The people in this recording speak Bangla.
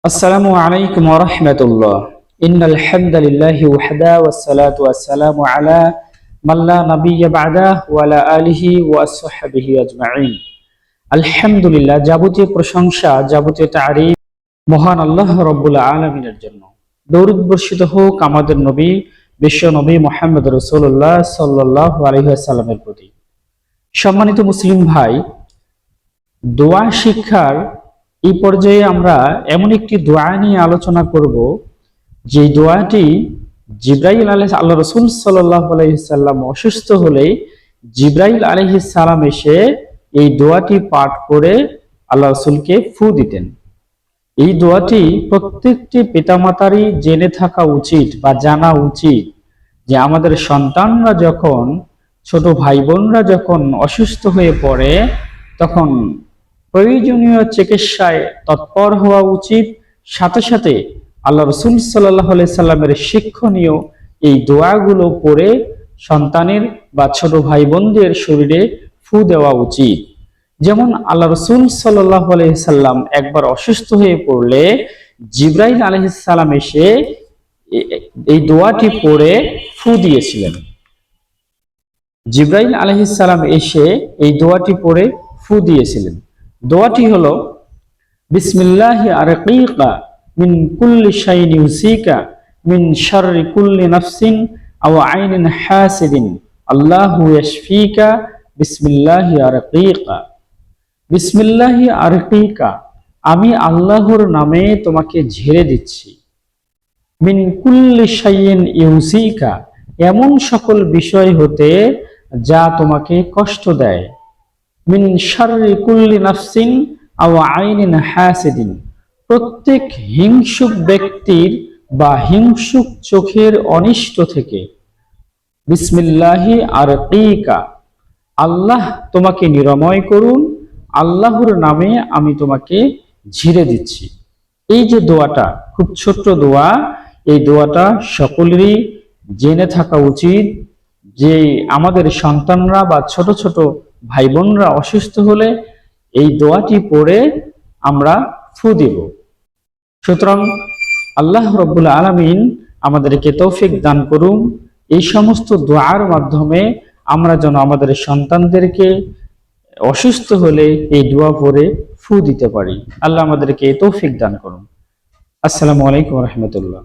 আসসালামু আলাইকুম ওয়া রাহমাতুল্লাহ। ইন্নাল হামদালিল্লাহি ওয়াহদা ওয়াসসালাতু ওয়াসসালামু আলা মান লা নাবিয়্যা বা'দা ওয়া আলা আলিহি ওয়া আসহাবিহি আজমাইন। আলহামদুলিল্লাহ, যাবতীয় প্রশংসা, যাবতীয় তারিফ মহান আল্লাহ রাব্বুল আলামিনের জন্য। দরুদ বর্ষিত হোক আমাদের নবী, বিশ্ব নবী মুহাম্মদ রাসূলুল্লাহ সাল্লাল্লাহু আলাইহি ওয়াসাল্লামের প্রতি। সম্মানিত মুসলিম ভাই, দোয়া শিক্ষার এই পর্যায়ে আমরা এমন একটি দোয়া নিয়ে আলোচনা করব, যে দোয়াটি জিবরাইল আল্লাহ রসুল সাল্লাল্লাহু আলাইহি সাল্লাম অসুস্থ হলে জিবরাইল আলাইহিস সালাম এসে এই দোয়াটি পাঠ করে আল্লাহ রসুলকে ফু দিতেন। এই দোয়াটি প্রত্যেকটি পিতামাতারই জেনে থাকা উচিত বা জানা উচিত, যে আমাদের সন্তানরা যখন, ছোট ভাই বোনরা যখন অসুস্থ হয়ে পড়ে, তখন প্রয়োজনীয় চিকিৎসায় তৎপর হওয়া উচিত। সাথে সাথে আল্লাহ রসুল সাল্লাল্লাহু আলাইহি সাল্লামের শিক্ষণীয় এই দোয়াগুলো পড়ে সন্তানের বা ছোট ভাই বোনদের শরীরে ফু দেওয়া উচিত। যেমন আল্লাহ রসুল সাল্লাল্লাহু আলাইহি সাল্লাম একবার অসুস্থ হয়ে পড়লে জিবরাইল আলাইহিস সালাম এসে এই দোয়াটি পড়ে ফু দিয়েছিলেন। জিবরাইল আলাইহিস সালাম এসে এই দোয়াটি পড়ে ফু দিয়েছিলেন। দোয়াটি হলো, বিসমিল্লাহি আরকিকা মিন কুল্লি শাইইন ইউসিকা মিন শাররি কুল্লি নাফসিন আও আইনিন হাসিদিন আল্লাহু ইয়াশফিকা বিসমিল্লাহি আরকিকা। বিসমিল্লাহি আরকিকা, আমি আল্লাহর নামে তোমাকে ঝেড়ে দিচ্ছি। মিন কুল্লি শাইইন ইউসিকা, এমন সকল বিষয় হতে যা তোমাকে কষ্ট দেয়। মিন শাররি কুল্লি নাফসিন আও আইনিন হাসিদিন, প্রত্যেক হিংসুক ব্যক্তির বা হিংসুক চোখের অনিষ্ট থেকে। বিসমিল্লাহি আরকিকা, আল্লাহ তোমাকে নিরাময় করুন, আল্লাহর নামে আমি তোমাকে ঝিরে দিচ্ছি। এই যে দোয়াটা, খুব ছোট্ট দোয়া, এই দোয়াটা সকলেরই জেনে থাকা উচিত, যে আমাদের সন্তানরা বা ছোট ছোট ভাই বোনরা অসুস্থ হলে এই দোয়াটি পড়ে আমরা ফু দিব। সুতরাং আল্লাহ রাব্বুল আলামিন আমাদেরকে তৌফিক দান করুন, এই সমস্ত দোয়ার মাধ্যমে আমরা যেন আমাদের সন্তানদেরকে অসুস্থ হলে এই দোয়া পড়ে ফু দিতে পারি। আল্লাহ আমাদেরকে তৌফিক দান করুন। আসসালামু আলাইকুম ওয়া রাহমাতুল্লাহ।